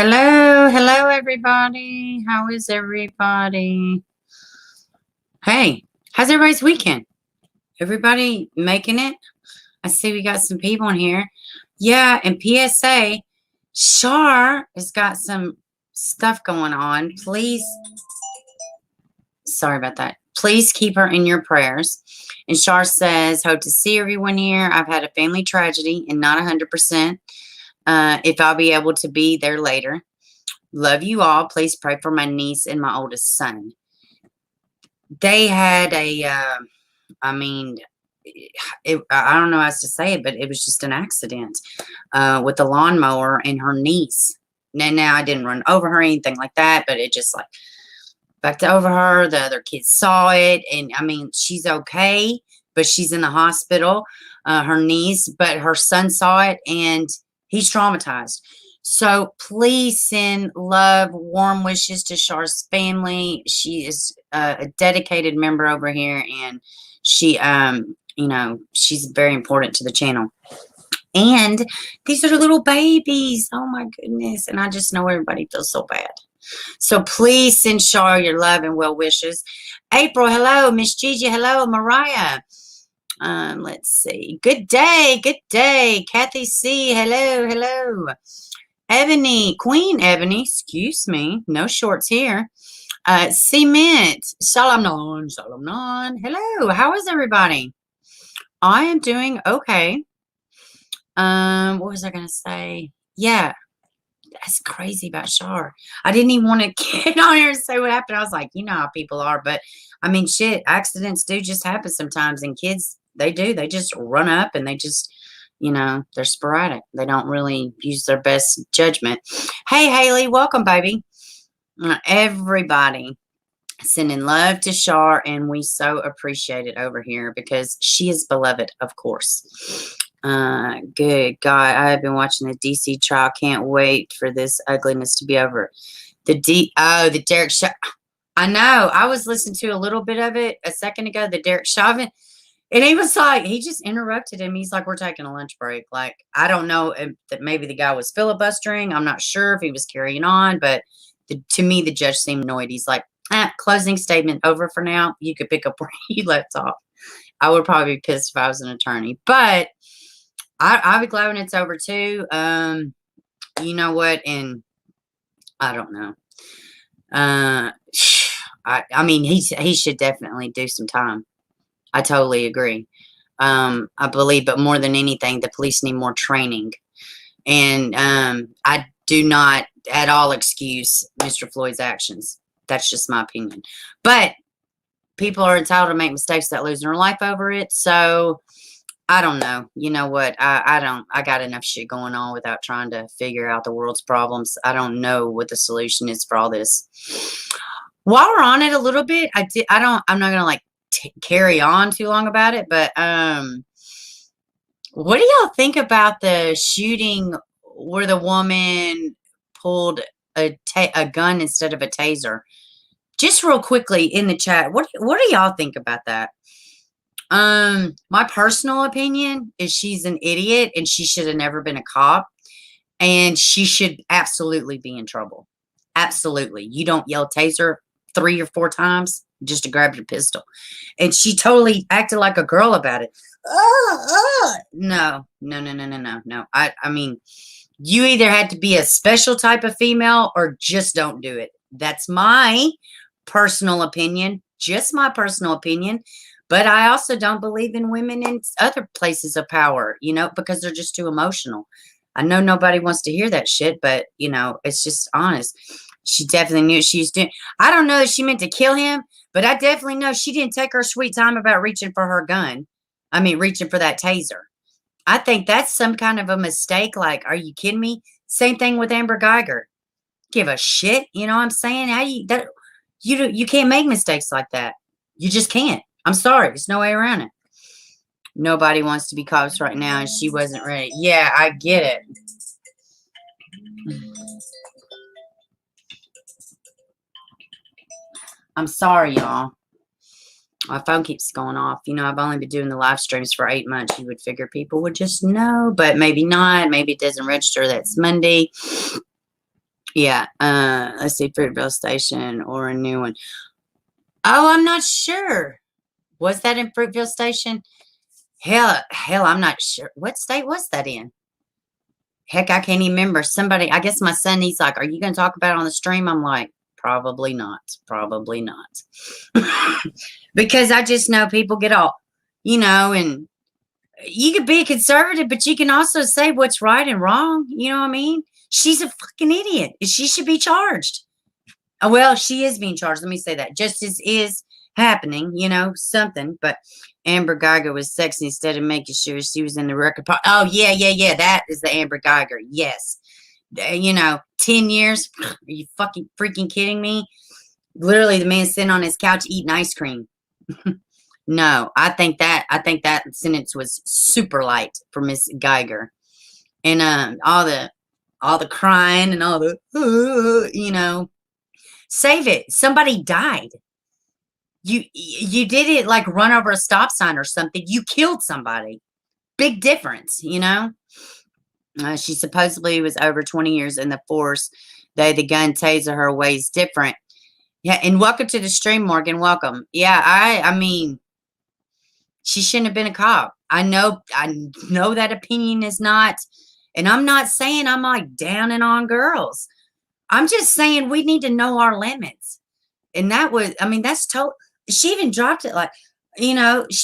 Hello, everybody. How is everybody? Hey, how's everybody's weekend? Everybody making it? I see we got some people in here. Yeah, and PSA, Shar has got some stuff going on. Please, sorry about that. Please keep her in your prayers. And Shar says, hope to see everyone here. I've had a family tragedy and not 100%. If I'll be able to be there later. Love you all. Please pray for my niece and my oldest son. They had I don't know how else to say it, but it was just an accident with the lawnmower and her niece. Now I didn't run over her or anything like that, but it just like backed over her. The other kids saw it, and I mean, she's okay, but she's in the hospital, her niece, but her son saw it, and he's traumatized. So please send love, warm wishes to Shar's family. She is a dedicated member over here, and she, she's very important to the channel. And these are the little babies. Oh my goodness. And I just know everybody feels so bad. So please send Shar your love and well wishes. April, hello. Miss Gigi, hello. Mariah. Let's see. Good day. Good day. Kathy C, hello. Ebony, Queen Ebony, excuse me. No shorts here. Cement, Salam non. Hello, how is everybody? I am doing okay. What was I going to say? Yeah, that's crazy about Shar. I didn't even want to get on here and say what happened. I was like, you know how people are. But, I mean, shit, accidents do just happen sometimes. And kids, they do. They just run up and they just, they're sporadic. They don't really use their best judgment. Hey, Haley, welcome, baby. Everybody sending love to Shar, and we so appreciate it over here because she is beloved, of course. Good God, I have been watching the DC trial. Can't wait for this ugliness to be over. The Derek Chauvin. I know. I was listening to a little bit of it a second ago. The Derek Chauvin. And he was like, he just interrupted him. He's like, we're taking a lunch break. Like, I don't know if that maybe the guy was filibustering. I'm not sure if he was carrying on, but to me, the judge seemed annoyed. He's like, closing statement over for now. You could pick up where he left off. I would probably be pissed if I was an attorney, but I'll be glad when it's over too. You know what? And I don't know. I mean, he should definitely do some time. I totally agree. I believe, but more than anything, the police need more training. And I do not at all excuse Mr. Floyd's actions. That's just my opinion. But people are entitled to make mistakes without losing their life over it. So I don't know. You know what? I got enough shit going on without trying to figure out the world's problems. I don't know what the solution is for all this. While we're on it a little bit, I'm not going to like carry on too long about it, but what do y'all think about the shooting where the woman pulled a gun instead of a taser? Just real quickly in the chat, what do y'all think about that? My personal opinion is she's an idiot and she should have never been a cop, and she should absolutely be in trouble. Absolutely. You don't yell taser 3 or 4 times just to grab your pistol. And she totally acted like a girl about it. No. I mean, you either had to be a special type of female or just don't do it. That's my personal opinion. Just my personal opinion. But I also don't believe in women in other places of power, because they're just too emotional. I know nobody wants to hear that shit, but, it's just honest. She definitely knew what she was doing. I don't know if she meant to kill him, but I definitely know she didn't take her sweet time about reaching for her gun. I mean, reaching for that taser. I think that's some kind of a mistake. Like, are you kidding me? Same thing with Amber Geiger. Give a shit. You know what I'm saying? You can't make mistakes like that. You just can't. I'm sorry. There's no way around it. Nobody wants to be cops right now, and she wasn't ready. Yeah, I get it. I'm sorry, y'all. My phone keeps going off. I've only been doing the live streams for 8 months. You would figure people would just know, but maybe not. Maybe it doesn't register. That's Monday. Yeah. Let's see, Fruitvale Station or a new one. Oh, I'm not sure. Was that in Fruitvale Station? Hell, I'm not sure. What state was that in? Heck, I can't even remember. Somebody, I guess my son, he's like, "Are you going to talk about it on the stream?" I'm like, probably not. Probably not. Because I just know people get all, and you could be a conservative, but you can also say what's right and wrong. You know what I mean? She's a fucking idiot. She should be charged. Well, she is being charged. Let me say that. Justice is happening, something. But Amber Geiger was sexy instead of making sure she was in the record. Oh, yeah, yeah, yeah. That is the Amber Geiger. Yes. 10 years. Are you fucking freaking kidding me? Literally, the man sitting on his couch eating ice cream. No, I think that sentence was super light for Miss Geiger. And all the crying and all the save it. Somebody died. You did it like run over a stop sign or something. You killed somebody. Big difference. She supposedly was over 20 years in the force. The gun taser her ways different. Yeah, and welcome to the stream, Morgan. Welcome. Yeah, I mean, she shouldn't have been a cop. I know that opinion is not, and I'm not saying I'm like downing on girls. I'm just saying we need to know our limits. And that was, I mean, that's total. She even dropped it like,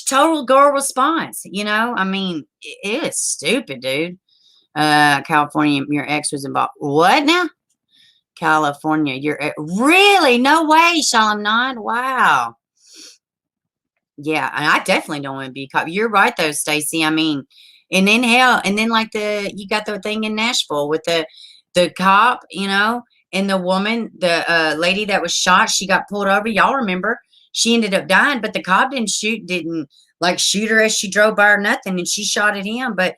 total girl response. I mean, it is stupid, dude. California, your ex was involved. What now? California, really? No way, Shalom. Wow. Yeah, and I definitely don't want to be a cop. You're right though, Stacy. I mean, and then hell, and then like you got the thing in Nashville with the cop, and the woman, the lady that was shot, she got pulled over. Y'all remember? She ended up dying, but the cop didn't like shoot her as she drove by or nothing, and she shot at him. But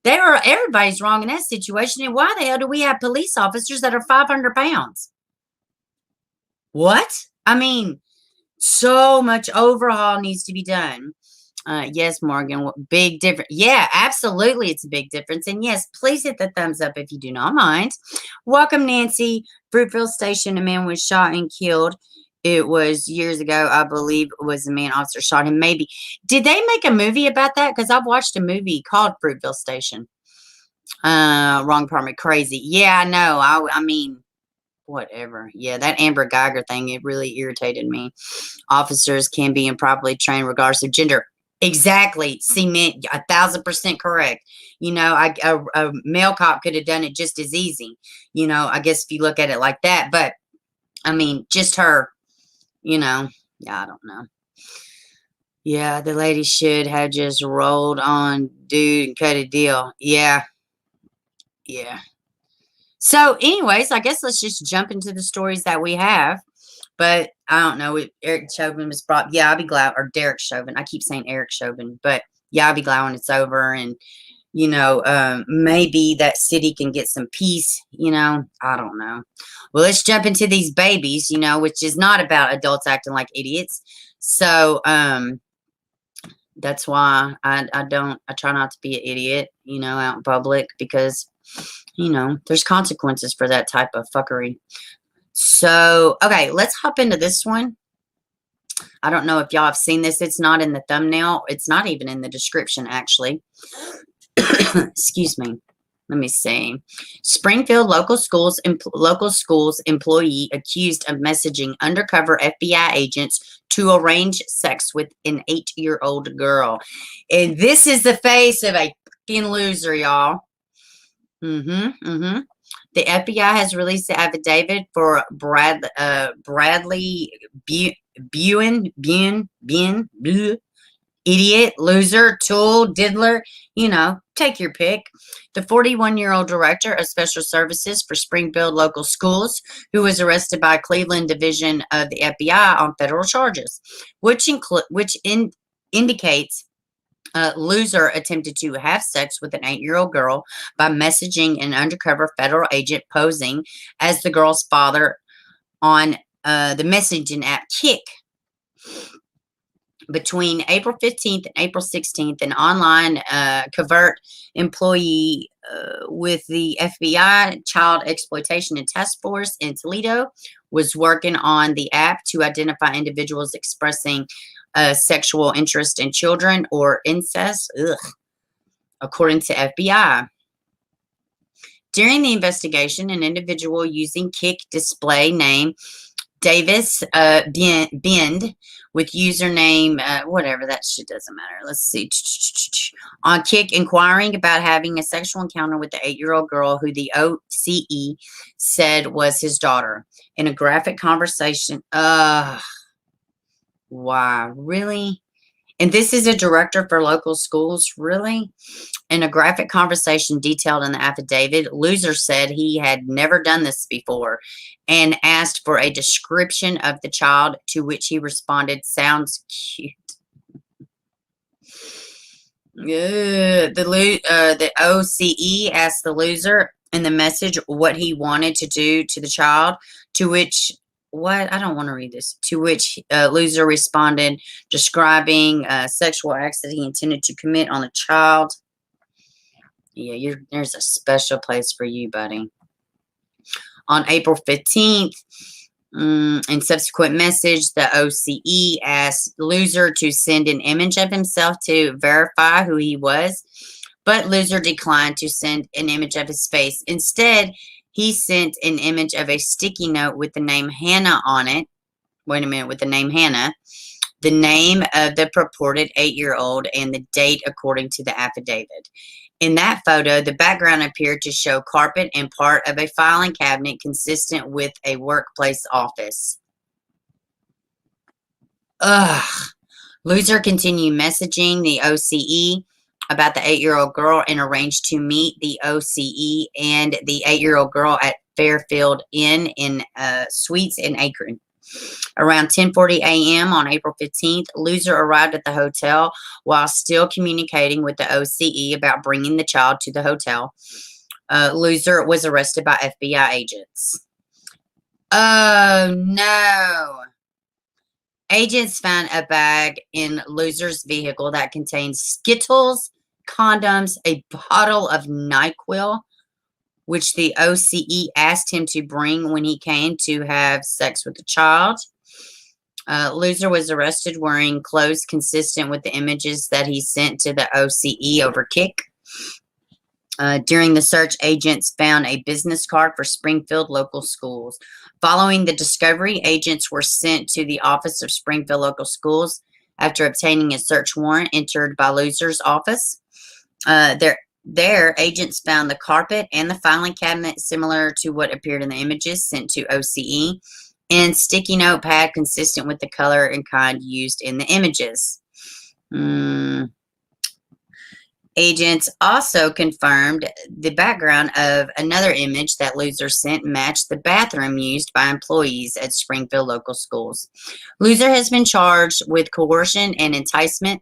everybody's wrong in that situation. And why the hell do we have police officers that are 500 pounds? What? I mean, so much overhaul needs to be done. Yes, Morgan, big difference. Yeah, absolutely, it's a big difference. And yes, please hit the thumbs up if you do not mind. Welcome, Nancy. Fruitville Station, a man was shot and killed. It was years ago, I believe it was a man officer shot him. Maybe. Did they make a movie about that? Because I've watched a movie called Fruitville Station. Wrong department, crazy. Yeah, I know. I mean, whatever. Yeah, that Amber Geiger thing, it really irritated me. Officers can be improperly trained regardless of gender. Exactly. Cement, 1,000% correct. A male cop could have done it just as easy. I guess if you look at it like that. But, I mean, just her, yeah, I don't know. Yeah, the lady should have just rolled on dude and cut a deal. Yeah. Yeah. So, anyways, I guess let's just jump into the stories that we have. But I don't know. Eric Chauvin was brought. Yeah, I'll be glad. Or Derek Chauvin. I keep saying Eric Chauvin. But yeah, I'll be glad when it's over. And, maybe that city can get some peace. I don't know. Well, let's jump into these babies, which is not about adults acting like idiots. So, that's why I try not to be an idiot, out in public because, there's consequences for that type of fuckery. So, okay, let's hop into this one. I don't know if y'all have seen this. It's not in the thumbnail. It's not even in the description, actually. Excuse me. Let me see. Springfield local schools employee accused of messaging undercover FBI agents to arrange sex with an 8-year-old girl. And this is the face of a fucking loser, y'all. The FBI has released the affidavit for Bradley Buen, idiot, loser, tool, diddler, take your pick. The 41-year-old director of special services for Springfield local schools, who was arrested by Cleveland Division of the FBI on federal charges, which indicates loser attempted to have sex with an 8-year-old girl by messaging an undercover federal agent posing as the girl's father on the messaging app Kik. Between April 15th and April 16th, an online covert employee with the FBI Child Exploitation and Task Force in Toledo was working on the app to identify individuals expressing sexual interest in children or incest, according to FBI. During the investigation, an individual using Kick display name Davis Bend with username, whatever, that shit doesn't matter. Let's see. On Kick, inquiring about having a sexual encounter with the 8-year-old girl who the OCE said was his daughter. In a graphic conversation, wow, really? And this is a director for local schools, really? In a graphic conversation detailed in the affidavit, Loser said he had never done this before and asked for a description of the child, to which he responded, "Sounds cute." The OCE asked the Loser in the message what he wanted to do to the child, to which, what? I don't want to read this. To which Loser responded, describing sexual acts that he intended to commit on the child. Yeah, there's a special place for you, buddy. On April 15th, in subsequent message, the OCE asked Loser to send an image of himself to verify who he was, but Loser declined to send an image of his face. Instead, he sent an image of a sticky note with the name Hannah on it. Wait a minute, with the name Hannah, the name of the purported 8-year-old, and the date according to the affidavit. In that photo, the background appeared to show carpet and part of a filing cabinet consistent with a workplace office. Ugh. Loser continued messaging the OCE about the 8-year-old girl and arranged to meet the OCE and the 8-year-old girl at Fairfield Inn in Suites in Akron. Around 10:40 a.m. on April 15th, Loser arrived at the hotel while still communicating with the OCE about bringing the child to the hotel. Loser was arrested by FBI agents. Oh, no. Agents found a bag in Loser's vehicle that contained Skittles, condoms, a bottle of NyQuil, which the OCE asked him to bring when he came to have sex with the child. Loser was arrested wearing clothes consistent with the images that he sent to the OCE over Kick. During the search, agents found a business card for Springfield local schools. Following the discovery, agents were sent to the office of Springfield local schools after obtaining a search warrant entered by Loser's office. There, agents found the carpet and the filing cabinet similar to what appeared in the images sent to OCE, and sticky notepad consistent with the color and kind used in the images. Agents also confirmed the background of another image that Loser sent matched the bathroom used by employees at Springfield local schools. Loser has been charged with coercion and enticement.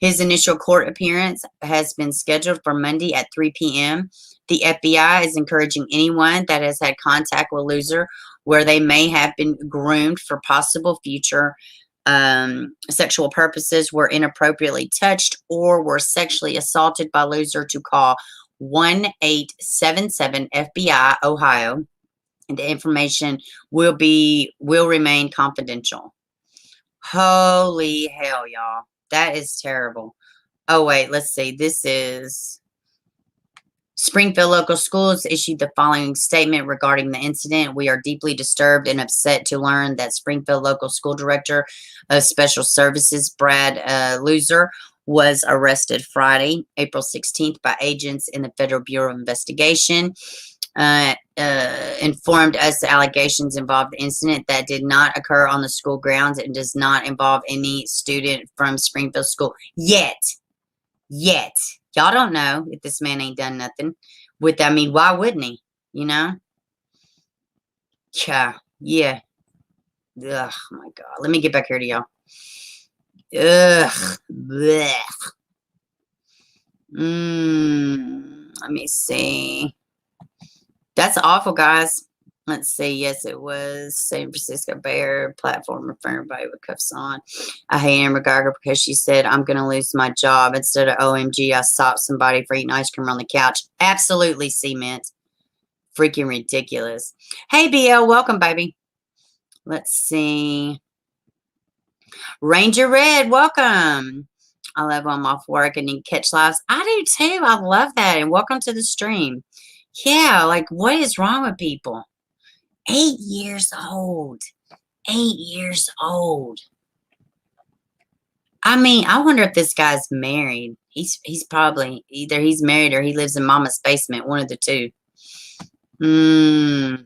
His initial court appearance has been scheduled for Monday at 3 p.m. The FBI is encouraging anyone that has had contact with Loser where they may have been groomed for possible future sexual purposes, were inappropriately touched, or were sexually assaulted by Loser to call 1-877 FBI Ohio, and the information will remain confidential. Holy hell, y'all. That is terrible. Oh, wait, let's see. This is Springfield local schools issued the following statement regarding the incident. We are deeply disturbed and upset to learn that Springfield local school director of special services, Brad Loser, was arrested Friday, April 16th by agents in the Federal Bureau of Investigation. Informed us the allegations involved the incident that did not occur on the school grounds and does not involve any student from Springfield school yet. Y'all don't know if this man ain't done nothing with, I mean, why wouldn't he? You know? Yeah. Ugh, my God. Let me get back here to y'all. Ugh. Blech. Let me see. That's awful, guys. Let's see. Yes, it was San Francisco Bear platform for everybody with cuffs on. I hate Amber Geiger because she said, I'm going to lose my job. Instead of OMG, I stopped somebody for eating ice cream on the couch. Absolutely, Cement. Freaking ridiculous. Hey, BL. Welcome, baby. Let's see. Ranger Red, welcome. I love when I'm off work and you catch lives. I do too. I love that. And welcome to the stream. Yeah, like what is wrong with people? 8 years old. 8 years old. I mean, I wonder if this guy's married. He's probably either he's married or he lives in mama's basement. One of the two.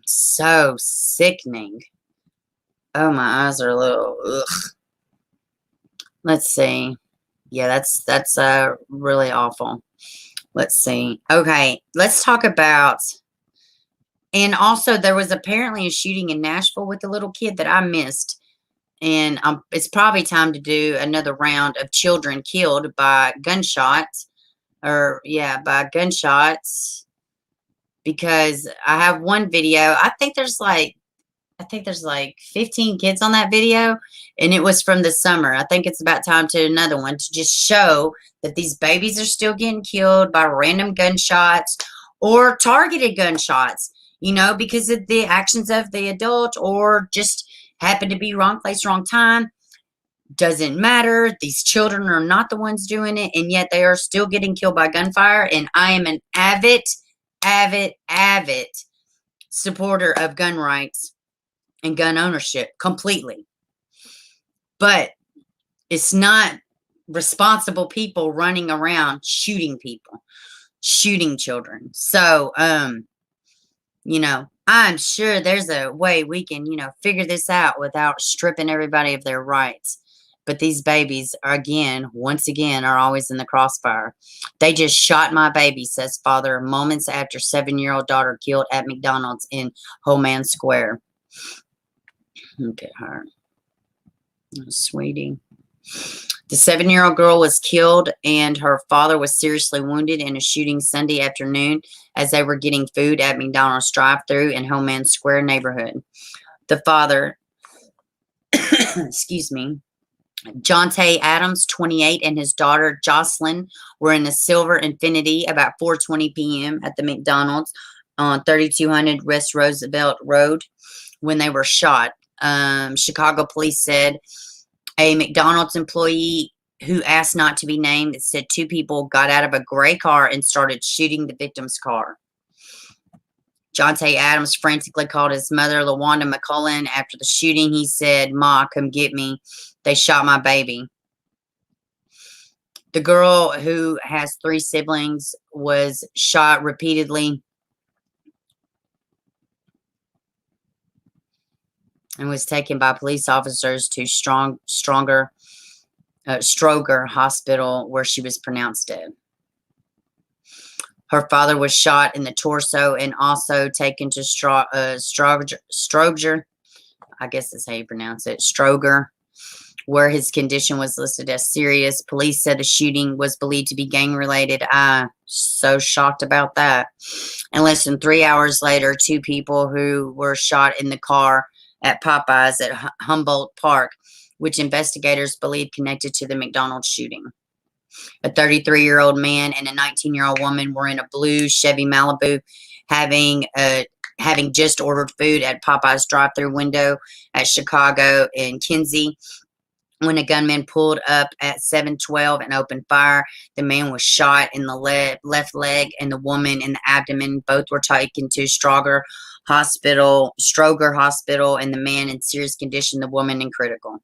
So sickening. Oh, my eyes are a little ugh. Let's see. Yeah, that's really awful. Let's see. Okay, let's talk about. And also, there was apparently a shooting in Nashville with a little kid that I missed. And it's probably time to do another round of children killed by gunshots. By gunshots. Because I have one video. I think there's like 15 kids on that video. And it was from the summer. I think it's about time to another one to just show that these babies are still getting killed by random gunshots or targeted gunshots. You know, because of the actions of the adult or just happen to be wrong place, wrong time. Doesn't matter. These children are not the ones doing it, and yet they are still getting killed by gunfire. And I am an avid supporter of gun rights and gun ownership completely. But it's not responsible people running around shooting people, shooting children. So, you know, I'm sure there's a way we can, you know, figure this out without stripping everybody of their rights. But these babies are, once again, are always in the crossfire. They just shot my baby, says father, moments after 7-year-old daughter killed at McDonald's in Homan Square. Look at her. Oh, sweetie. The 7-year-old girl was killed and her father was seriously wounded in a shooting Sunday afternoon as they were getting food at McDonald's drive-thru in Homan Square neighborhood. The father, excuse me, Jonte Adams, 28, and his daughter Jocelyn were in a silver Infiniti about 4:20 p.m. at the McDonald's on 3200 West Roosevelt Road when they were shot. Chicago police said a McDonald's employee who asked not to be named said 2 people got out of a gray car and started shooting the victim's car. Jonte Adams frantically called his mother, LaWanda McCullen, after the shooting. He said, "Ma, come get me. They shot my baby." The girl, who has 3 siblings, was shot repeatedly and was taken by police officers to Stroger Hospital, where she was pronounced dead. Her father was shot in the torso and also taken to Stroger, I guess that's how you pronounce it, Stroger, where his condition was listed as serious. Police said the shooting was believed to be gang-related. I'm so shocked about that. And less than 3 hours later, 2 people who were shot in the car at Popeyes at Humboldt Park, which investigators believe connected to the McDonald's shooting. A 33-year-old man and a 19-year-old woman were in a blue Chevy Malibu having just ordered food at Popeye's drive-thru window at Chicago and Kinsey when a gunman pulled up at 7:12 and opened fire. The man was shot in the left leg and the woman in the abdomen. Both were taken to Stroger Hospital, and the man in serious condition, the woman in critical.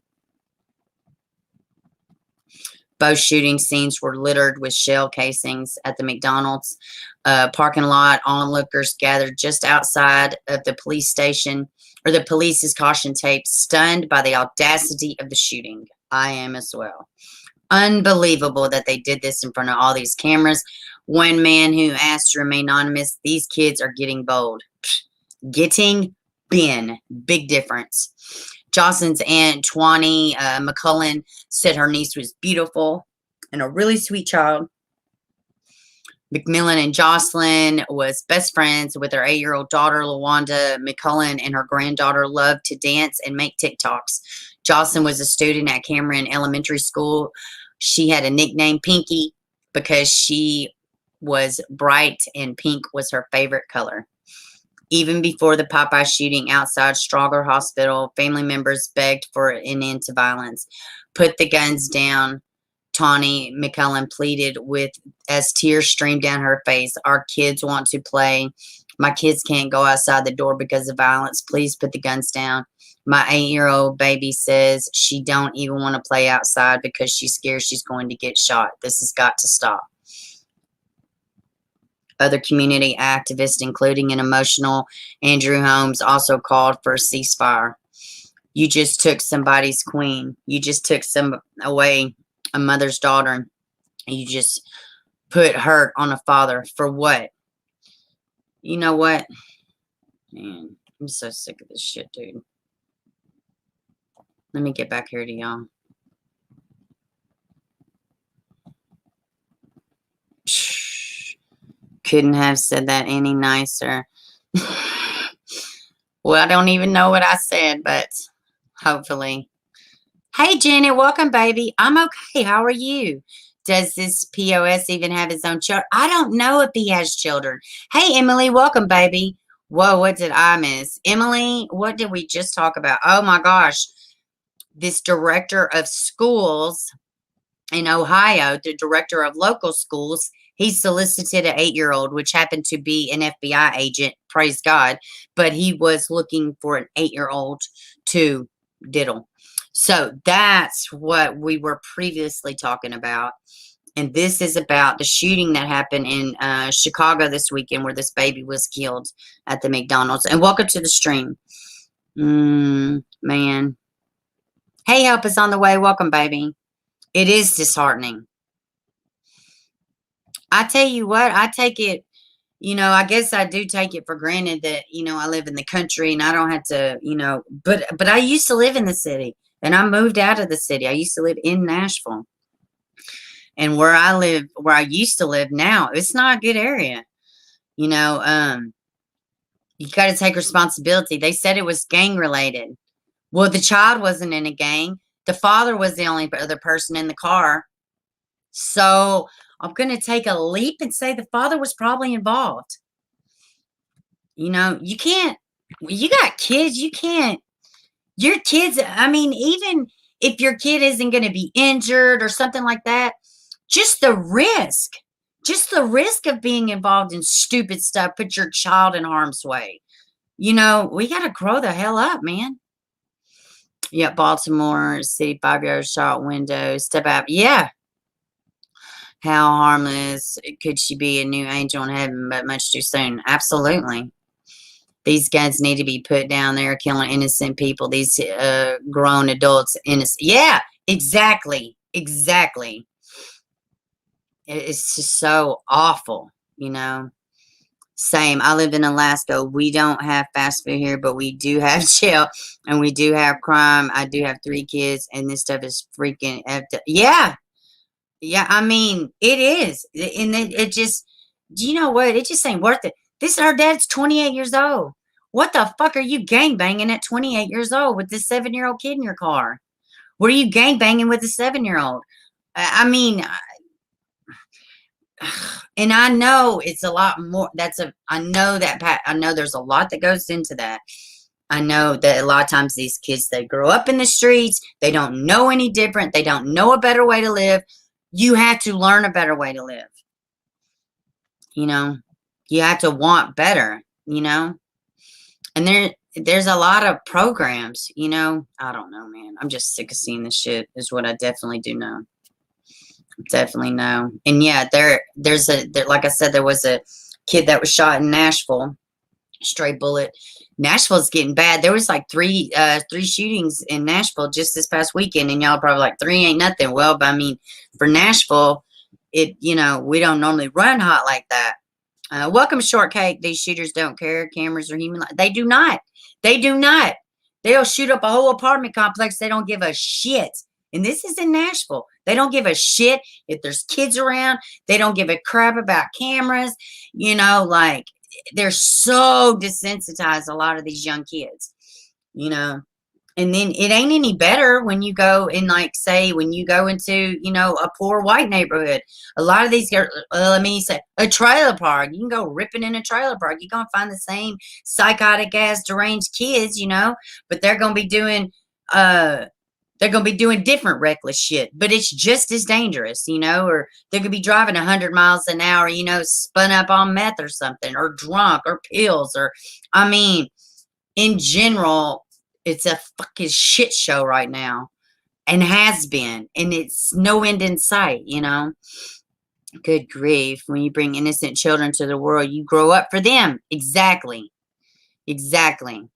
Both shooting scenes were littered with shell casings at the McDonald's parking lot. Onlookers gathered just outside of the police station, or the police's caution tape, stunned by the audacity of the shooting. I am as well. Unbelievable that they did this in front of all these cameras. One man who asked to remain anonymous, these kids are getting bold. Getting been. Big difference. Jocelyn's aunt, Tawny McCullen, said her niece was beautiful and a really sweet child. McMillan and Jocelyn was best friends with her 8-year-old daughter, LaWanda McCullen, and her granddaughter loved to dance and make TikToks. Jocelyn was a student at Cameron Elementary School. She had a nickname, Pinky, because she was bright and pink was her favorite color. Even before the Popeye shooting outside Strauger Hospital, family members begged for an end to violence. Put the guns down, Tawny McCullen pleaded with as tears streamed down her face. Our kids want to play. My kids can't go outside the door because of violence. Please put the guns down. My 8-year-old baby says she don't even want to play outside because she's scared she's going to get shot. This has got to stop. Other community activists, including an emotional Andrew Holmes, also called for a ceasefire. You just took somebody's queen. You just took away a mother's daughter. You just put hurt on a father. For what? You know what? Man, I'm so sick of this shit, dude. Let me get back here to y'all. Couldn't have said that any nicer. Well, I don't even know what I said, but hopefully. Hey, Janet, welcome, baby. I'm okay. How are you? Does this POS even have his own children? I don't know if he has children. Hey, Emily, welcome, baby. Whoa, what did I miss? Emily, what did we just talk about? Oh, my gosh. This director of schools in Ohio, the director of local schools, he solicited an 8-year-old, which happened to be an FBI agent, praise God, but he was looking for an 8-year-old to diddle. So that's what we were previously talking about. And this is about the shooting that happened in Chicago this weekend where this baby was killed at the McDonald's. And welcome to the stream. Man. Hey, help is on the way. Welcome, baby. It is disheartening. I tell you what, I take it, I guess I do take it for granted that, I live in the country and I don't have to, but I used to live in the city and I moved out of the city. I used to live in Nashville. And where I used to live now, it's not a good area. You got to take responsibility. They said it was gang related. Well, the child wasn't in a gang. The father was the only other person in the car. So I'm going to take a leap and say the father was probably involved. You got kids, your kids, even if your kid isn't going to be injured or something like that, just the risk of being involved in stupid stuff, put your child in harm's way. We got to grow the hell up, man. Yeah, Baltimore City 5-yard shot window, step out. Yeah. How harmless could she be? A new angel in heaven, but much too soon. Absolutely. These guns need to be put down. They're killing innocent people. These grown adults, innocent. Yeah, exactly. Exactly. It's just so awful, Same. I live in Alaska. We don't have fast food here, but we do have jail and we do have crime. I do have 3 kids, and this stuff is freaking. Yeah. Yeah, it is. And it just, do you know what? It just ain't worth it. Our dad's 28 years old. What the fuck are you gangbanging at 28 years old with this 7-year-old kid in your car? What are you gangbanging with a 7-year-old? And I know it's a lot more. I know there's a lot that goes into that. I know that a lot of times these kids, they grow up in the streets. They don't know any different. They don't know a better way to live. You have to learn a better way to live. You have to want better, and there's a lot of programs, I don't know, man. I'm just sick of seeing this shit is what I definitely do know. Definitely know. And yeah, there's like I said, there was a kid that was shot in Nashville, stray bullet. Nashville's getting bad. There was like three shootings in Nashville just this past weekend, and y'all probably like 3 ain't nothing. Well, but for Nashville, we don't normally run hot like that. Welcome, Shortcake. These shooters don't care. Cameras are human. They do not. They'll shoot up a whole apartment complex. They don't give a shit. And this is in Nashville. They don't give a shit if there's kids around. They don't give a crap about cameras. You know, like they're so desensitized, a lot of these young kids, you know. And then it ain't any better when you go in, like, say, when you go into, you know, a poor white neighborhood. A lot of these, let me say, a trailer park. You can go ripping in a trailer park. You're going to find the same psychotic ass deranged kids, you know, but they're going to be doing, different reckless shit, but it's just as dangerous, you know, or they could be driving 100 miles an hour, you know, spun up on meth or something, or drunk, or pills, or, I mean, in general, it's a fucking shit show right now, and has been, and it's no end in sight, you know. Good grief. When you bring innocent children to the world, you grow up for them. Exactly. Exactly.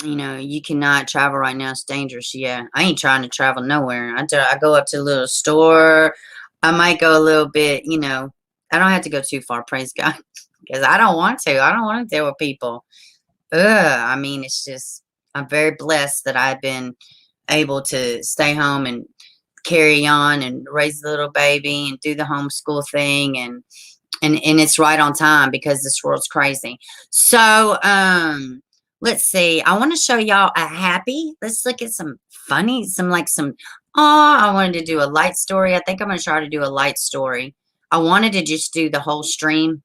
You know, you cannot travel right now. It's dangerous. Yeah. I ain't trying to travel nowhere. I go up to a little store. I might go a little bit, you know. I don't have to go too far, praise God. Because I don't want to. I don't want to deal with people. I mean, it's just, I'm very blessed that I've been able to stay home and carry on and raise the little baby and do the homeschool thing, and it's right on time because this world's crazy. So, let's see. I want to show y'all a happy. Let's look at some funny, I wanted to do a light story. I think I'm going to try to do a light story. I wanted to just do the whole stream,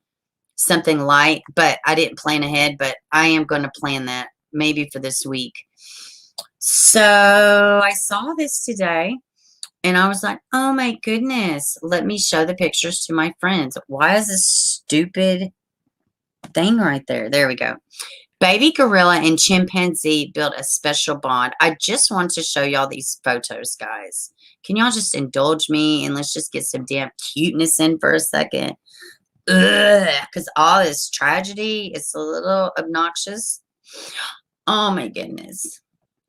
something light, but I didn't plan ahead, but I am going to plan that maybe for this week. So I saw this today and I was like, oh my goodness, let me show the pictures to my friends. Why is this stupid thing right there? There we go. Baby gorilla and chimpanzee built a special bond. I just want to show y'all these photos, guys. Can y'all just indulge me and let's just get some damn cuteness in for a second? Because all this tragedy, it's a little obnoxious. Oh my goodness.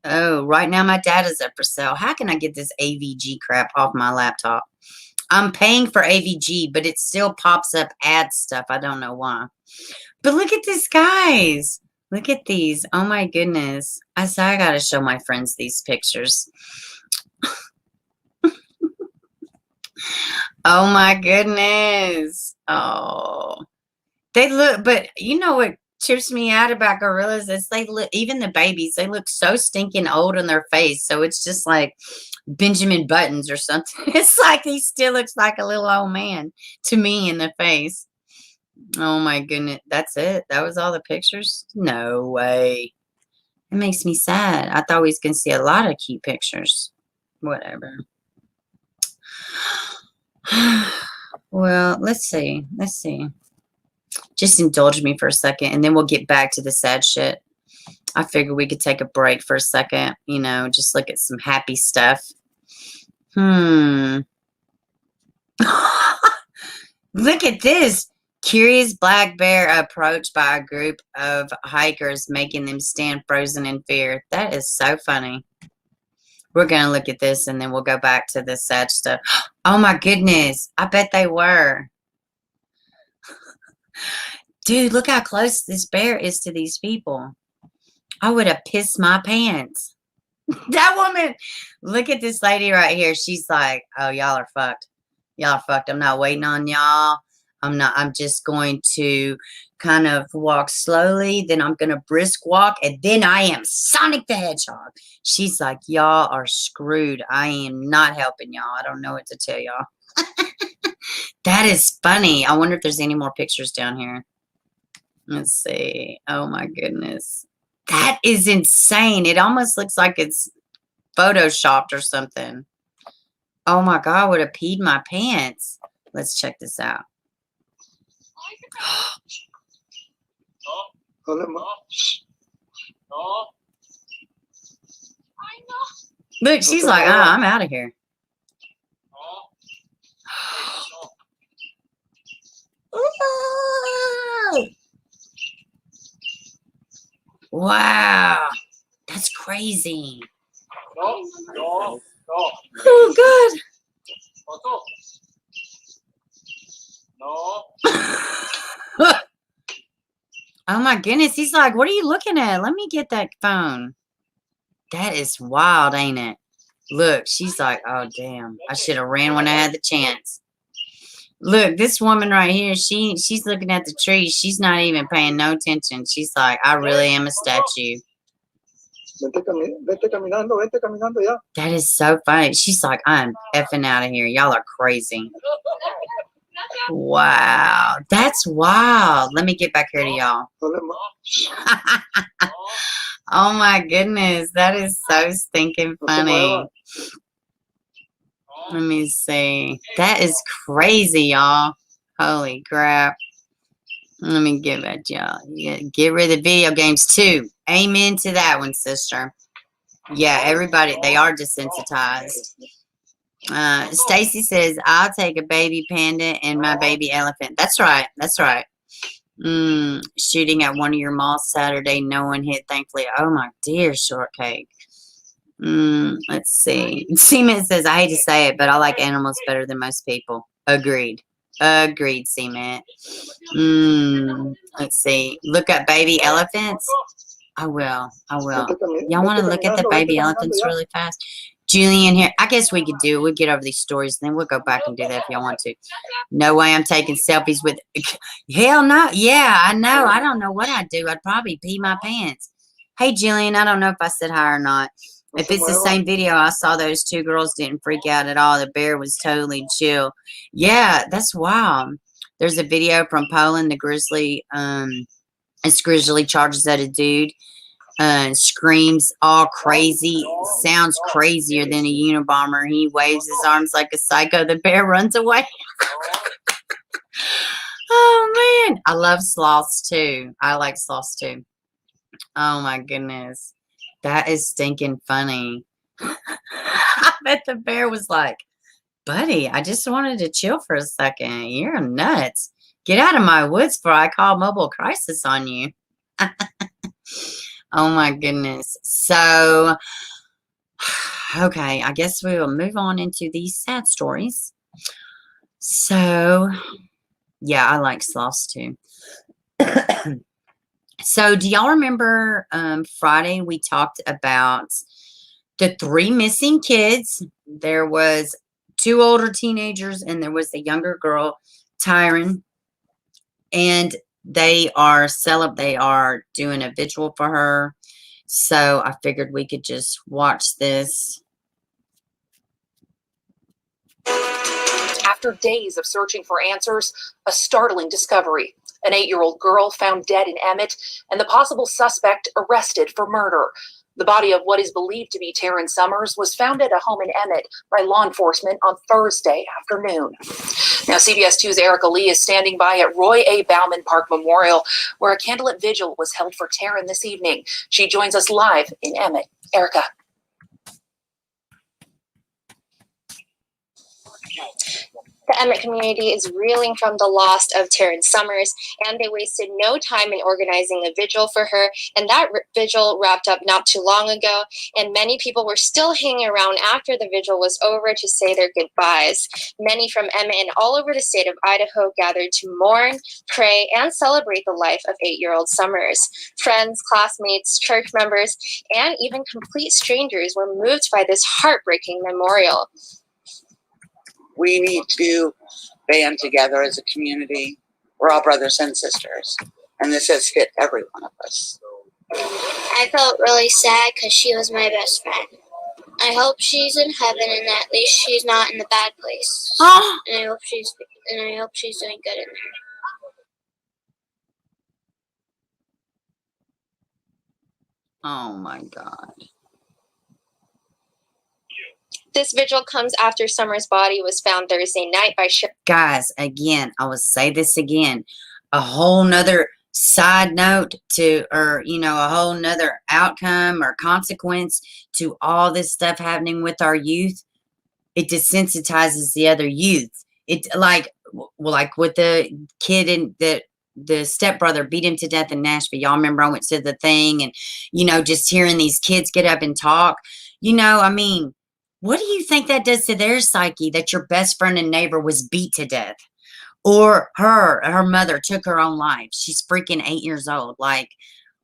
Oh, right now my data's up for sale. How can I get this AVG crap off my laptop? I'm paying for AVG, but it still pops up ad stuff. I don't know why. But look at this, guys. Look at these. Oh my goodness. I said I gotta show my friends these pictures. Oh my goodness. Oh. They look, but you know what trips me out about gorillas is they look, even the babies, they look so stinking old on their face. So it's just like Benjamin Buttons or something. It's like he still looks like a little old man to me in the face. Oh my goodness. That's it. That was all the pictures? No way. It makes me sad. I thought we was going to see a lot of cute pictures. Whatever. Well, let's see. Let's see. Just indulge me for a second, and then we'll get back to the sad shit. I figured we could take a break for a second, you know, just look at some happy stuff. Look at this. Curious black bear approached by a group of hikers, making them stand frozen in fear. That is so funny. We're going to look at this, and then we'll go back to the sad stuff. Oh, my goodness. I bet they were. Dude, look how close this bear is to these people. I would have pissed my pants. That woman, look at this lady right here. She's like, oh, y'all are fucked. Y'all are fucked. I'm not waiting on y'all. I'm just going to kind of walk slowly. Then I'm going to brisk walk. And then I am Sonic the Hedgehog. She's like, y'all are screwed. I am not helping y'all. I don't know what to tell y'all. That is funny. I wonder if there's any more pictures down here. Let's see. Oh my goodness. That is insane. It almost looks like it's photoshopped or something. Oh my God, I would have peed my pants. Let's check this out. Look, she's like, I'm out of here. Wow, that's crazy. Oh, good. Oh my goodness, he's like, what are you looking at? Let me get that phone. That is wild, ain't it? Look, she's like, oh, damn. I should have ran when I had the chance. Look, this woman right here, she's looking at the tree. She's not even paying no attention. She's like, I really am a statue. That is so funny. She's like, I'm effing out of here. Y'all are crazy. Wow. That's wild. Let me get back here to y'all. Oh my goodness. That is so stinking funny. Let me see. That is crazy, y'all. Holy crap. Let me give it, y'all. Get rid of video games too. Amen to that one, sister. Yeah, everybody, they are desensitized. Stacy says, I'll take a baby panda and my baby elephant. That's right. That's right. Shooting at one of your malls Saturday. No one hit, thankfully. Oh, my dear shortcake. Let's see. Seaman says, I hate to say it, but I like animals better than most people. Agreed. Agreed, Seaman. Let's see. Look at baby elephants. I will. I will. Y'all want to look at the baby elephants really fast? Julian here. I guess we could do it. We'll get over these stories, and then we'll go back and do that if y'all want to. No way I'm taking selfies with... Hell no. Yeah, I know. I don't know what I'd do. I'd probably pee my pants. Hey, Jillian, I don't know if I said hi or not. If it's the same video, I saw those two girls didn't freak out at all. The bear was totally chill. Yeah, that's wild. There's a video from Poland. The grizzly, this grizzly charges at a dude, screams all crazy, sounds crazier than a Unabomber. He waves his arms like a psycho. The bear runs away. Oh, man. I love sloths, too. I like sloths, too. Oh, my goodness. That is stinking funny. I bet the bear was like, buddy, I just wanted to chill for a second. You're nuts. Get out of my woods before I call mobile crisis on you. Oh, my goodness. So, okay, I guess we will move on into these sad stories. So, yeah, I like sloths too. So, do y'all remember Friday we talked about the 3 missing kids? There was 2 older teenagers and there was a younger girl, Taryn, and they are doing a vigil for her. So I figured we could just watch this. After days of searching for answers, a startling discovery. An 8-year-old girl found dead in Emmett, and the possible suspect arrested for murder. The body of what is believed to be Taryn Summers was found at a home in Emmett by law enforcement on Thursday afternoon. Now, CBS 2's Erica Lee is standing by at Roy A. Bauman Park Memorial, where a candlelit vigil was held for Taryn this evening. She joins us live in Emmett. Erica. The Emmett community is reeling from the loss of Taryn Summers, and they wasted no time in organizing a vigil for her. And that vigil wrapped up not too long ago, and many people were still hanging around after the vigil was over to say their goodbyes. Many from Emmett and all over the state of Idaho gathered to mourn, pray, and celebrate the life of 8-year-old Summers. Friends, classmates, church members, and even complete strangers were moved by this heartbreaking memorial. We need to band together as a community. We're all brothers and sisters, and this has hit every one of us. I felt really sad because she was my best friend. I hope she's in heaven and at least she's not in the bad place. And I hope she's doing good in there. Oh my God. This vigil comes after Summers' body was found Thursday night by guys, again, I will say this again. A whole nother side note to, or, you know, a whole nother outcome or consequence to all this stuff happening with our youth. It desensitizes the other youth. It like with the kid in the stepbrother beat him to death in Nashville. Y'all remember I went to the thing and, you know, just hearing these kids get up and talk, you know, I mean, what do you think that does to their psyche that your best friend and neighbor was beat to death? Or her mother took her own life. She's freaking 8 years old. Like,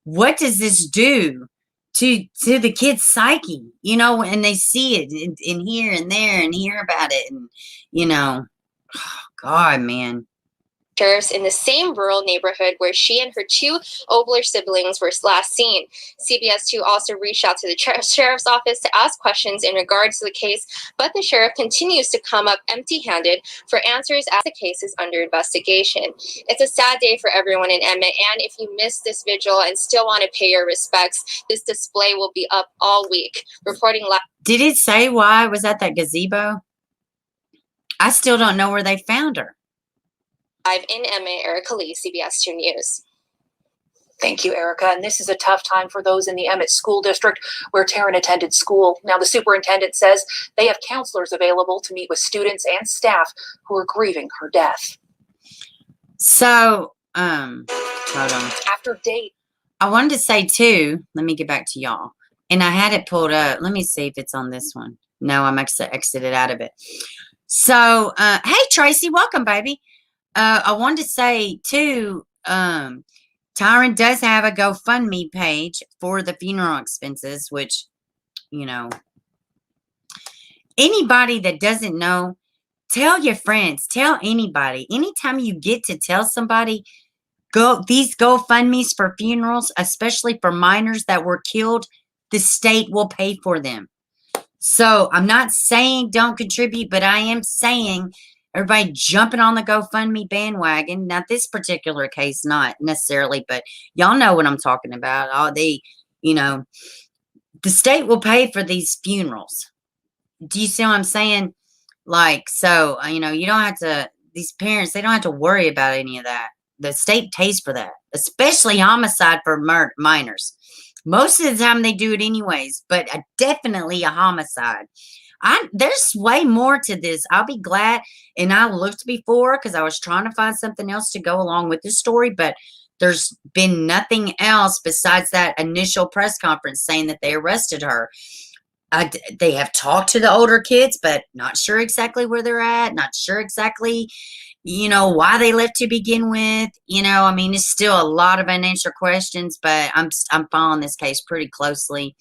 what does this do to the kid's psyche, you know, and they see it in here and there and hear about it, and you know, oh, God, man. Sheriffs in the same rural neighborhood where she and her 2 older siblings were last seen. CBS 2 also reached out to the sheriff's office to ask questions in regards to the case, but the sheriff continues to come up empty-handed for answers as the case is under investigation. It's a sad day for everyone in Emmett, and if you missed this vigil and still want to pay your respects, this display will be up all week. Reporting live. Did it say why it was at that gazebo? I still don't know where they found her. Live in Emmett, Erica Lee, CBS 2 News. Thank you, Erica. And this is a tough time for those in the Emmett School District where Taryn attended school. Now, the superintendent says they have counselors available to meet with students and staff who are grieving her death. So, hold on. After date. I wanted to say too, let me get back to y'all. And I had it pulled up. Let me see if it's on this one. No, I'm exited out of it. So, hey, Tracy, welcome, baby. I wanted to say too, Taryn does have a GoFundMe page for the funeral expenses, which, you know, anybody that doesn't know, tell your friends, tell anybody. Anytime you get to tell somebody, these GoFundMes for funerals, especially for minors that were killed, the state will pay for them. So I'm not saying don't contribute, but I am saying everybody jumping on the GoFundMe bandwagon. Now, this particular case, not necessarily, but y'all know what I'm talking about. All you know, the state will pay for these funerals. Do you see what I'm saying? Like, so, you know, you don't have to, these parents, they don't have to worry about any of that. The state pays for that, especially homicide for minors. Most of the time they do it anyways, but definitely a homicide. There's way more to this. I'll be glad. And I looked before because I was trying to find something else to go along with this story, but there's been nothing else besides that initial press conference saying that they arrested her. They have talked to the older kids, but not sure exactly where they're at. Not sure exactly, you know, why they left to begin with. You know, I mean, it's still a lot of unanswered questions, but I'm following this case pretty closely.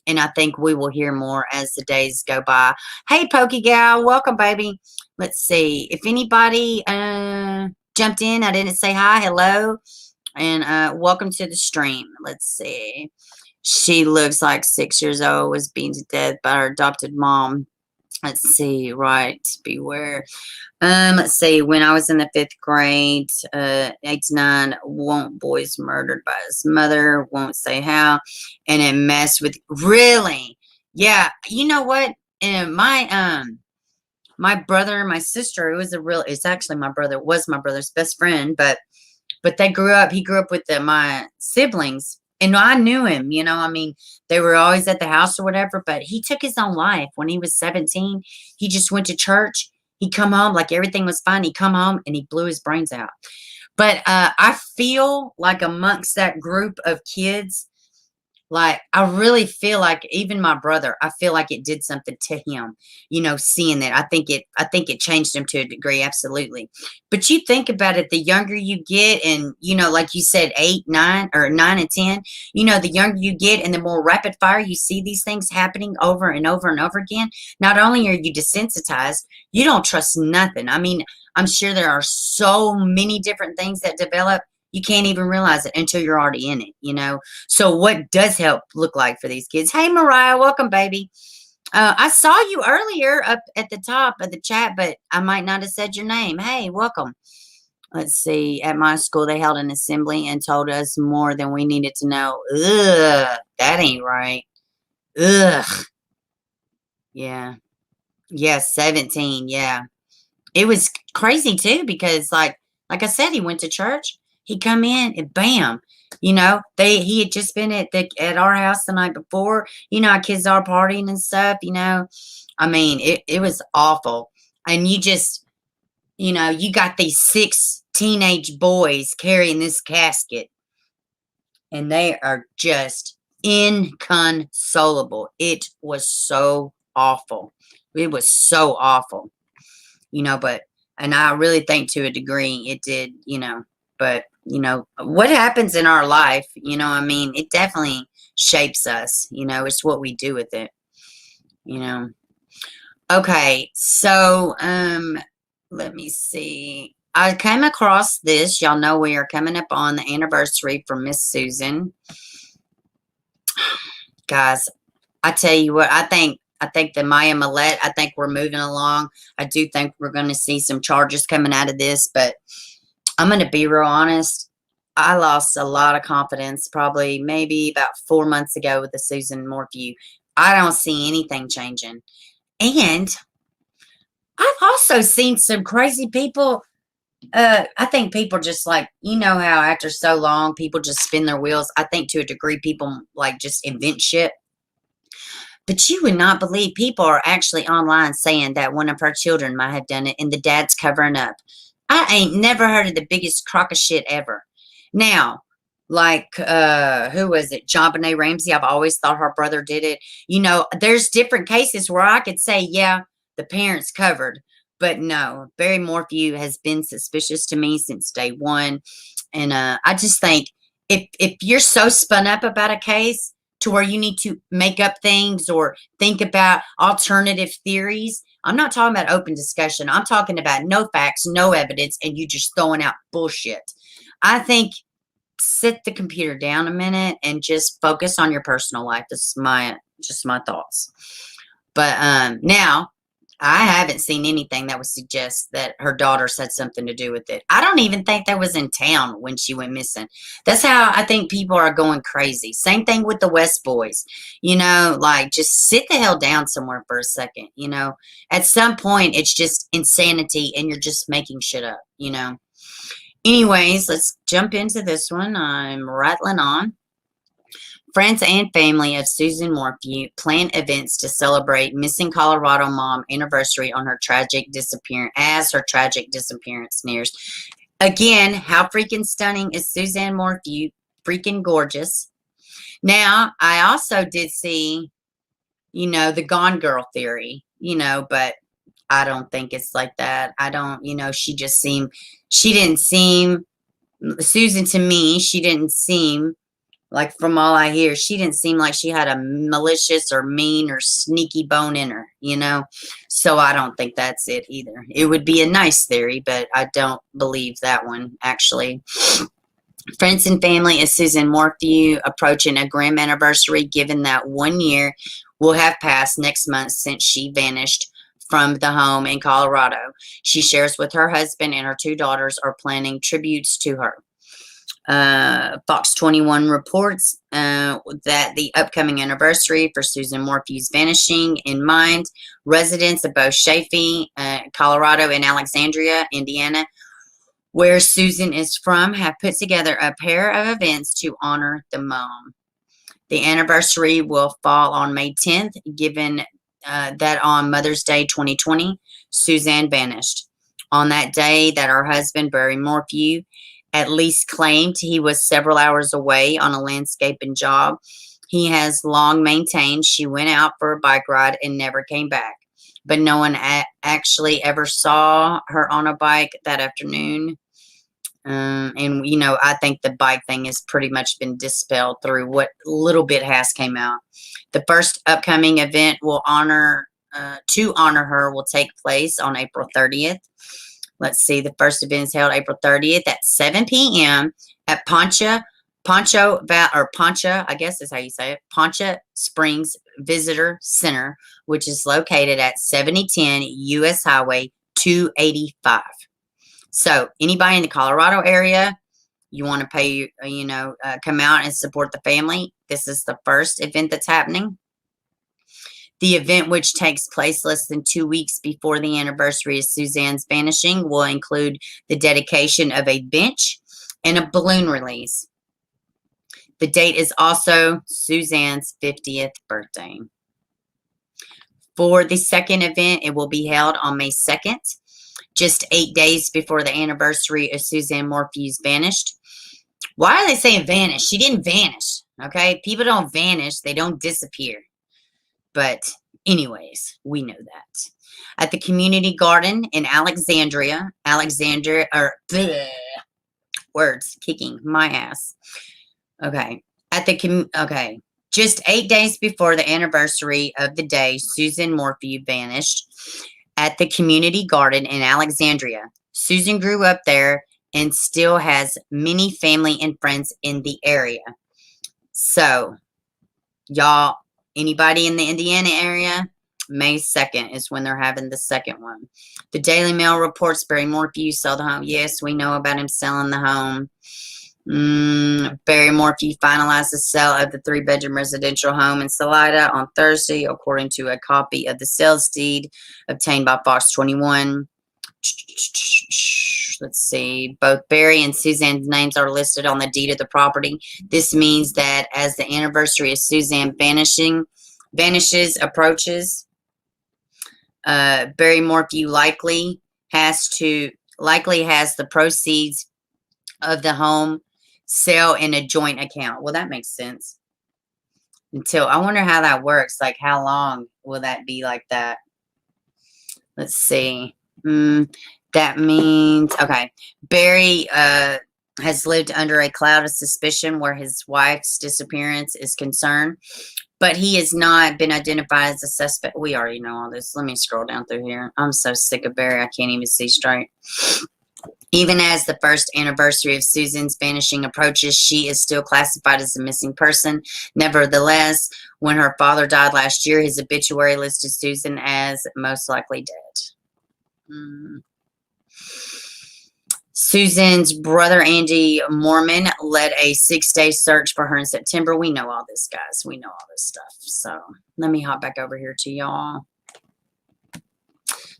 And I think we will hear more as the days go by. Hey, Pokey Gal, welcome, baby. Let's see. If anybody jumped in, I didn't say hi, hello, and welcome to the stream. Let's see. She looks like 6 years old, was beaten to death by her adopted mom. Let's see. Right. Beware. Let's see. When I was in the 5th grade, 8 to 9, boys murdered by his mother. Won't say how. And it messed with. Really? Yeah. You know what? And my brother, my sister, it's actually my brother, was my brother's best friend, but they grew up. He grew up with my siblings. And I knew him, you know, I mean, they were always at the house or whatever, but he took his own life when he was 17. He just went to church. He'd come home like everything was fine. He'd come home and he blew his brains out. But I feel like amongst that group of kids, like, I really feel like even my brother, I feel like it did something to him, you know, seeing that. I think it changed him to a degree. Absolutely. But you think about it, the younger you get, and, you know, like you said, 8, 9 and 10, you know, the younger you get and the more rapid fire you see these things happening over and over and over again. Not only are you desensitized, you don't trust nothing. I mean, I'm sure there are so many different things that develop. You can't even realize it until you're already in it, you know? So what does help look like for these kids? Hey, Mariah, welcome, baby. I saw you earlier up at the top of the chat, but I might not have said your name. Hey, welcome. Let's see. At my school, they held an assembly and told us more than we needed to know. Ugh, that ain't right. Ugh. Yeah. Yeah, 17. Yeah. It was crazy, too, because, like I said, he went to church. He come in and bam, you know, he had just been at our house the night before. You know, our kids are partying and stuff, you know. I mean, it was awful. And you just, you know, you got these 6 teenage boys carrying this casket. And they are just inconsolable. It was so awful. It was so awful. You know, and I really think to a degree it did, you know, but you know, what happens in our life, you know, I mean, it definitely shapes us, you know, it's what we do with it, you know. Okay, so, let me see. I came across this. Y'all know we are coming up on the anniversary for Miss Susan. Guys, I tell you what, I think the Maya Millette, I think we're moving along. I do think we're going to see some charges coming out of this, but I'm going to be real honest. I lost a lot of confidence probably maybe about 4 months ago with the Suzanne Morphew. I don't see anything changing. And I've also seen some crazy people. I think people just like, you know how after so long people just spin their wheels. I think to a degree people like just invent shit. But you would not believe people are actually online saying that one of her children might have done it and the dad's covering up. I ain't never heard of the biggest crock of shit ever. Now, like, who was it? JonBenet Ramsey. I've always thought her brother did it. You know, there's different cases where I could say, yeah, the parents covered. But no, Barry Morphew has been suspicious to me since day one. And I just think if you're so spun up about a case to where you need to make up things or think about alternative theories, I'm not talking about open discussion. I'm talking about no facts, no evidence, and you just throwing out bullshit. I think sit the computer down a minute and just focus on your personal life. This is my thoughts. But now I haven't seen anything that would suggest that her daughters had something to do with it. I don't even think that was in town when she went missing. That's how I think people are going crazy. Same thing with the West boys. You know, like just sit the hell down somewhere for a second. You know, at some point it's just insanity and you're just making shit up, you know. Anyways, let's jump into this one. I'm rattling on. Friends and family of Suzanne Morphew plan events to celebrate missing Colorado mom anniversary on her tragic disappearance nears. Again, how freaking stunning is Suzanne Morphew? Freaking gorgeous. Now, I also did see, you know, the Gone Girl theory, you know, but I don't think it's like that. I don't, you know, she didn't seem, Susan to me, she didn't seem, like from all I hear, she didn't seem like she had a malicious or mean or sneaky bone in her, you know? So I don't think that's it either. It would be a nice theory, but I don't believe that one, actually. Friends and family of Suzanne Morphew approaching a grim anniversary, given that 1 year will have passed next month since she vanished from the home in Colorado. She shares with her husband and her 2 daughters are planning tributes to her. Fox 21 reports that the upcoming anniversary for Suzanne Morphew's vanishing in mind, residents of both Chaffee, Colorado, and Alexandria, Indiana, where Susan is from, have put together a pair of events to honor the mom. The anniversary will fall on May 10th, given that on Mother's Day 2020, Suzanne vanished. On that day that her husband, Barry Morphew, at least claimed he was several hours away on a landscaping job, he has long maintained she went out for a bike ride and never came back. But no one actually ever saw her on a bike that afternoon. And, you know, I think the bike thing has pretty much been dispelled through what little bit has came out. The first upcoming event to honor her will take place on April 30th. Let's see, the first event is held April 30th at 7 p.m. at Poncha, I guess is how you say it, Poncha Springs Visitor Center, which is located at 7010 U.S. Highway 285. So anybody in the Colorado area, you want to pay, come out and support the family, this is the first event that's happening. The event, which takes place less than 2 weeks before the anniversary of Suzanne's vanishing, will include the dedication of a bench and a balloon release. The date is also Suzanne's 50th birthday. For the second event, it will be held on May 2nd, just 8 days before the anniversary of Suzanne Morphew's vanished. Why are they saying vanish? She didn't vanish, okay? People don't vanish. They don't disappear. But anyways, we know that. At the community garden in Alexandria, words, kicking my ass. Okay. Okay. Just 8 days before the anniversary of the day Suzanne Morphew vanished at the community garden in Alexandria. Susan grew up there and still has many family and friends in the area. So, y'all, anybody in the Indiana area? May 2nd is when they're having the second one. The Daily Mail reports Barry Morphew sold the home. Yes, we know about him selling the home. Barry Morphew finalized the sale of the 3-bedroom residential home in Salida on Thursday, according to a copy of the sales deed obtained by Fox 21. Let's see. Both Barry and Suzanne's names are listed on the deed of the property. This means that as the anniversary of Suzanne approaches, Barry Morphew likely has the proceeds of the home sale in a joint account. Well, that makes sense. I wonder how that works. Like, how long will that be like that? Let's see. That means, okay, Barry has lived under a cloud of suspicion where his wife's disappearance is concerned, but he has not been identified as a suspect. We already know all this. Let me scroll down through here. I'm so sick of Barry, I can't even see straight. Even as the first anniversary of Susan's vanishing approaches, she is still classified as a missing person. Nevertheless, when her father died last year, his obituary listed Susan as most likely dead. Susan's brother, Andy Mormon, led a 6-day search for her in September. We know all this, guys. We know all this stuff. So let me hop back over here to y'all.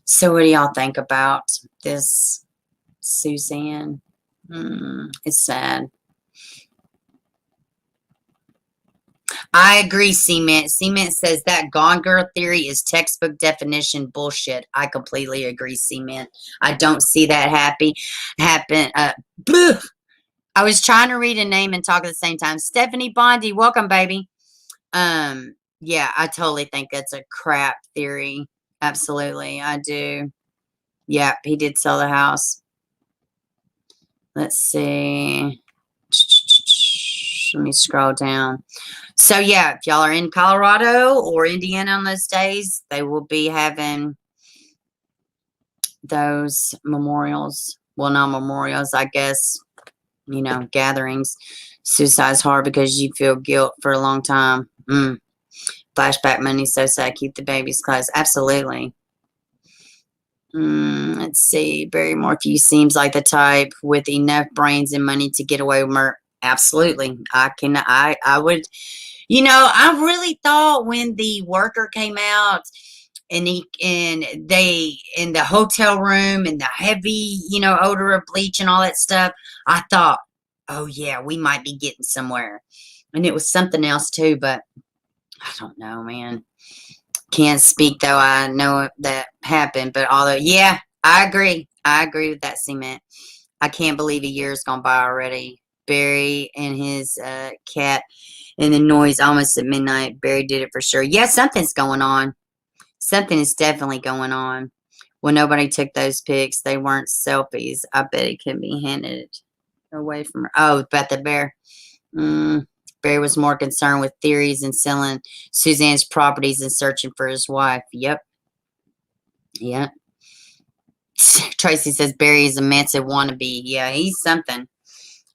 So what do y'all think about this Suzanne? It's sad. I agree, Cement. Cement says that Gone Girl theory is textbook definition bullshit. I completely agree, Cement. I don't see that happen. I was trying to read a name and talk at the same time. Stephanie Bondi, welcome, baby. Yeah, I totally think that's a crap theory. Absolutely, I do. Yeah, he did sell the house. Let's see. Let me scroll down. So, yeah, if y'all are in Colorado or Indiana on those days, they will be having those memorials. Well, not memorials, I guess, you know, gatherings. Suicide's hard because you feel guilt for a long time. Flashback money, so sad. Keep the babies close. Absolutely. Let's see. Barry Morphew seems like the type with enough brains and money to get away with murder. Absolutely. I would, you know, I really thought when the worker came out and they in the hotel room and the heavy, you know, odor of bleach and all that stuff, I thought, oh yeah, we might be getting somewhere. And it was something else too, but I don't know, man. Can't speak though. I know that happened, but although, yeah, I agree. I agree with that, Cement. I can't believe a year's gone by already. Barry and his cat and the noise almost at midnight. Barry did it for sure. Yeah, something's going on. Something is definitely going on. Well, nobody took those pics. They weren't selfies. I bet it could be handed away from her. Oh, about the bear. Barry was more concerned with theories and selling Suzanne's properties and searching for his wife. Yep. Tracy says Barry is a massive wannabe. Yeah, he's something.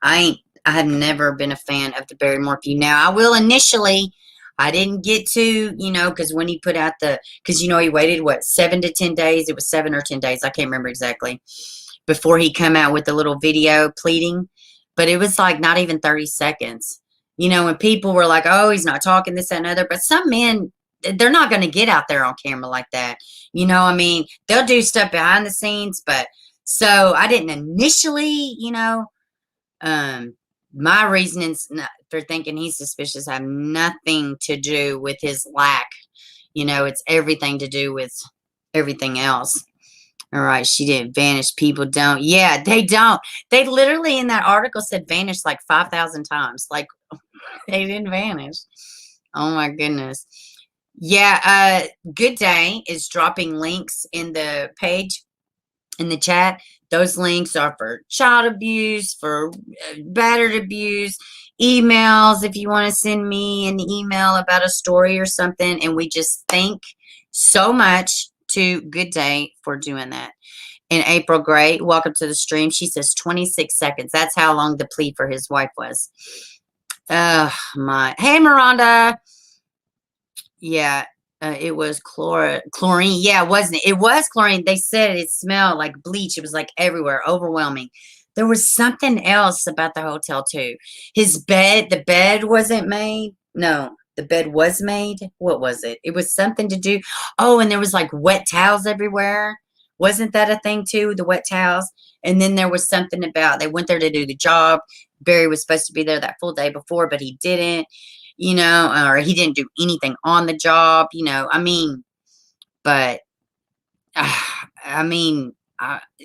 I have never been a fan of the Barry Morphew. Now, I will initially. I didn't get to, you know, because when he put out because, you know, he waited, what, 7 to 10 days? It was 7 or 10 days. I can't remember exactly. Before he come out with the little video pleading. But it was like not even 30 seconds. You know, when people were like, oh, he's not talking this, that, and other. But some men, they're not going to get out there on camera like that. You know, I mean, they'll do stuff behind the scenes. But so I didn't initially, you know, my reasonings for thinking he's suspicious have nothing to do with his lack. You know, it's everything to do with everything else. All right, she didn't vanish. People don't. Yeah, they don't. They literally in that article said vanish like 5,000 times. Like, they didn't vanish. Oh, my goodness. Yeah, Good Day is dropping links in the page, in the chat. Those links are for child abuse, for battered abuse, emails if you want to send me an email about a story or something. And we just thank so much to Good Day for doing that. And April Gray, welcome to the stream. She says 26 seconds. That's how long the plea for his wife was. Oh, my. Hey, Miranda. Yeah. It was chlorine. Yeah, wasn't it? It was chlorine. They said it smelled like bleach. It was like everywhere, overwhelming. There was something else about the hotel too. His bed, the bed wasn't made. No, the bed was made. What was it? It was something to do. Oh, and there was like wet towels everywhere. Wasn't that a thing too? The wet towels. And then there was something about they went there to do the job. Barry was supposed to be there that full day before, but he didn't. You know, or he didn't do anything on the job, you know, I mean, but, I mean,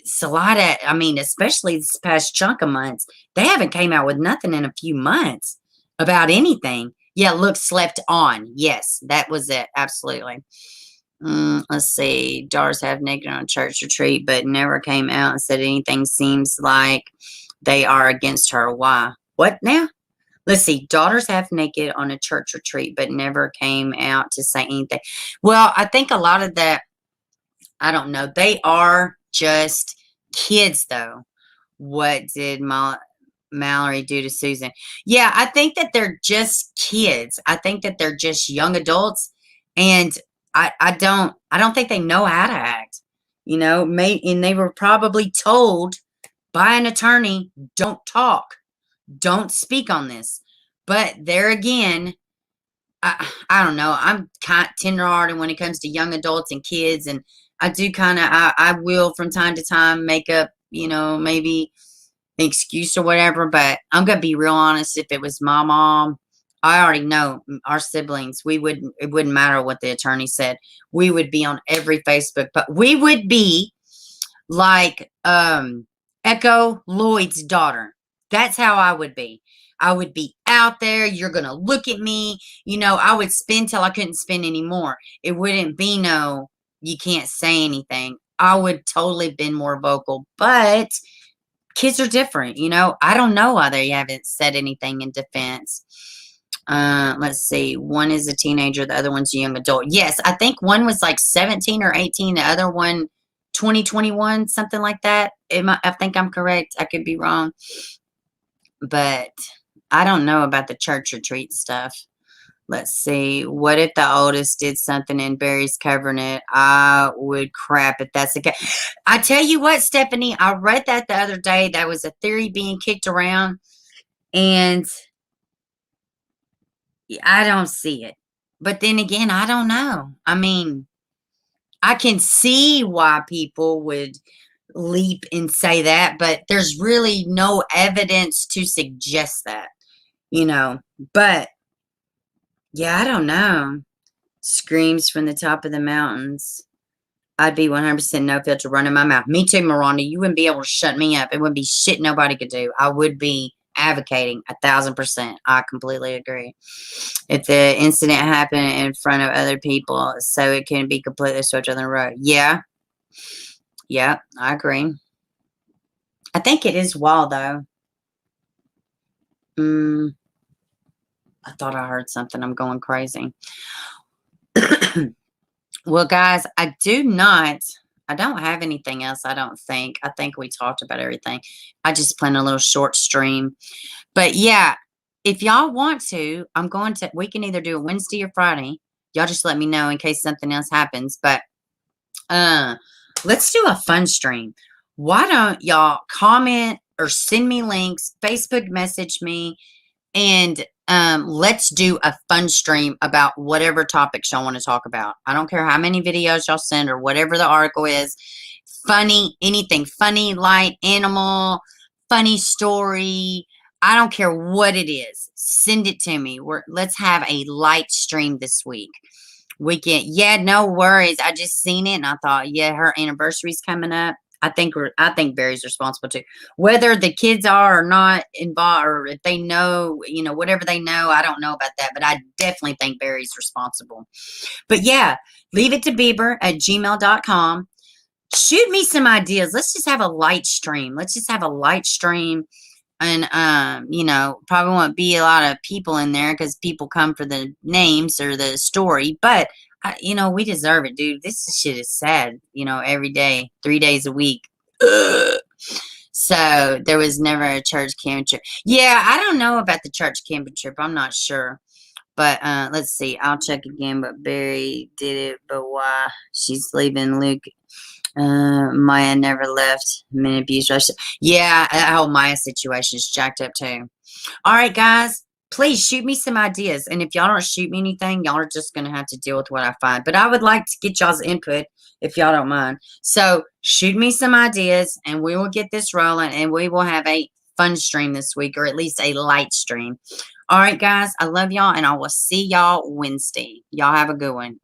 Salada, I mean, especially this past chunk of months, they haven't came out with nothing in a few months about anything. Yeah, look, slept on. Yes, that was it. Absolutely. Let's see. Daughters have naked on church retreat, but never came out and said anything. Seems like they are against her. Why? What now? Let's see. Daughters have naked on a church retreat, but never came out to say anything. Well, I think a lot of that, I don't know. They are just kids, though. What did Mallory do to Susan? Yeah, I think that they're just kids. I think that they're just young adults, and I don't think they know how to act. You know, and they were probably told by an attorney, don't talk. Don't speak on this. But there again, I don't know. I'm kind of tenderhearted when it comes to young adults and kids. And I do kind of, I will from time to time make up, you know, maybe an excuse or whatever. But I'm going to be real honest. If it was my mom, I already know our siblings, it wouldn't matter what the attorney said. We would be on every Facebook, but we would be like Echo Lloyd's daughter. That's how I would be. I would be out there. You're going to look at me. You know, I would spin till I couldn't spin anymore. It wouldn't be no, you can't say anything. I would totally been more vocal, but kids are different. You know, I don't know why they haven't said anything in defense. Let's see. One is a teenager. The other one's a young adult. Yes, I think one was like 17 or 18. The other one, 2021, something like that. I think I'm correct. I could be wrong. But I don't know about the church retreat stuff. Let's see. What if the oldest did something and Barry's covering it? I would crap if that's the case. I tell you what, Stephanie, I read that the other day. That was a theory being kicked around. And I don't see it. But then again, I don't know. I mean, I can see why people would leap and say that, but there's really no evidence to suggest that, you know. But yeah, I don't know. Screams from the top of the mountains. I'd be 100% no filter running my mouth. Me too, Miranda. You wouldn't be able to shut me up. It wouldn't be shit nobody could do. I would be advocating 1,000%. I completely agree. If the incident happened in front of other people, so it can be completely swept under the rug. Yeah. Yeah, I agree. I think it is wild, though. I thought I heard something. I'm going crazy. Well, guys, I don't have anything else, I don't think. I think we talked about everything. I just planned a little short stream. But, yeah, if y'all want to, we can either do it Wednesday or Friday. Y'all just let me know in case something else happens. But, let's do a fun stream. Why don't y'all comment or send me links, Facebook message me, and let's do a fun stream about whatever topics y'all want to talk about. I don't care how many videos y'all send or whatever the article is. Funny, anything funny, light, animal, funny story. I don't care what it is. Send it to me. Let's have a light stream this week. Yeah, no worries. I just seen it and I thought, yeah, her anniversary's coming up. I think Barry's responsible too. Whether the kids are or not involved, or if they know, you know, whatever they know, I don't know about that. But I definitely think Barry's responsible. But yeah, leaveittobeber@gmail.com. shoot me some ideas. Let's just have a light stream. Let's just have a light stream. And, you know, probably won't be a lot of people in there because people come for the names or the story. But, you know, we deserve it, dude. This shit is sad, you know, every day, 3 days a week. Ugh. So there was never a church camping trip. Yeah, I don't know about the church camping trip. I'm not sure. But let's see. I'll check again. But Barry did it. But why? She's leaving Luke. Maya never left. Men abused Russia. Yeah, that whole Maya situation is jacked up too. All right, guys. Please shoot me some ideas. And if y'all don't shoot me anything, y'all are just going to have to deal with what I find. But I would like to get y'all's input if y'all don't mind. So shoot me some ideas and we will get this rolling and we will have a fun stream this week or at least a light stream. All right, guys. I love y'all and I will see y'all Wednesday. Y'all have a good one.